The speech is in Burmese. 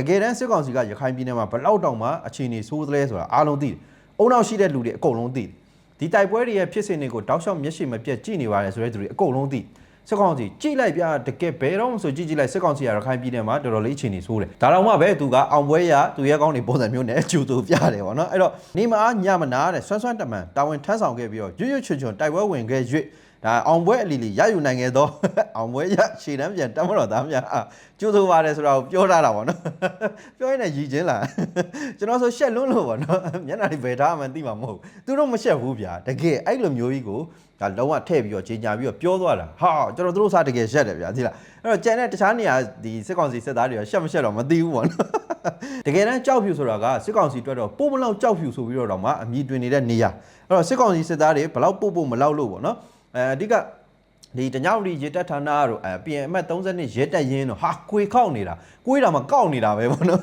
တကယ်တမ်းစစ်ကောင်စီကရခိုင်ပြည်နယ်မှာဘလောက်တောင်မှအခြေအနေဆိုးသလဲဆိုတာအားလုံးသိတယ်။အုံနောက်ရှိတဲ့လူတွေအကုန်လုံးသိတယ်။ဒီတိုက်ပွဲတွေရဲ့ဖြစ်စဉ်တွေကိုတောက်လျှောက်မျက်ရှိမပြတ်ကြည့်နေပါတယ်ဆိုတဲ့သူတွေအကုန်လုံးသိစစ်ကောင်စီကြည့်လိုက်ပြတကယ်ဘယ်တော့မှဆိုကြည့်လိုက်စစ်ကောင်စီရခိုင်ပြည်နယ်မှာတော်တော်လေးအခြေအနေဆိုးတယ်။ဒါတော့မှပဲသူကအောင်ပွဲရသူရဲကောင်းတွေပုံစံမျိုးနဲ့အကျူတူပြတယ်ပေါ့နော်။အဲ့တော့နေမအားညမနာတဲ့ဆွမ်းဆွမ်းတမန်တာဝန်ထမ်းဆောင်ခဲ့ပြီးတော့ရွရွချွချွတိုက်ပွဲဝင်ခဲ့၍ဒါအောင်ပွဲအလီလီရယူနိုင်ခဲ့တော့အောင်ပွဲရရှေ့တန်းပြန်တမတော်သားများကျိုးဆိုပါတယ်ဆိုတာကိုပြောထားတာပေါ့နော်ပြောရင်လည်းရည်ချင်းလားကျွန်တော်ဆိုရှက်လွန်းလို့ပေါ့နော်မျက်နှာတွေဘယ်ထားမှသိမှာမဟုတ်သူတို့မရှက်ဘူးဗျာတကယ်အဲ့လိုမျိုးကြီးကိုဒါလုံးဝထည့်ပြီးတော့ကြီးညာပြီးတော့ပြောသွားတာဟာကျွန်တော်တို့စားတကယ်ရှက်တယ်ဗျာသိလားအဲ့တော့ကျန်တဲ့တခြားနေရာဒီစစ်ကောင်စီစစ်သားတွေကရှက်မရှက်တော့မသိဘူးပေါ့နော်တကယ်တမ်းကြောက်ဖြူဆိုတာကစစ်ကောင်စီတွေ့တော့ပို့မလောက်ကြောက်ဖြူဆိုပြီးတော့မှအမိတွင်နေတဲ့နေရာအဲ့တော့စစ်ကောင်စီစစ်သားတွေဘလောက်ပို့မလောက်လို့ပေါ့နော်အဓိကဒီတညောင်ဒီရေတက်ဌာနတို့ပြန်အမှတ်32ရဲတက်ရင်းတို့ဟာကွေခောက်နေတာကွေးတာမှကောက်နေတာပဲပေါ့နော်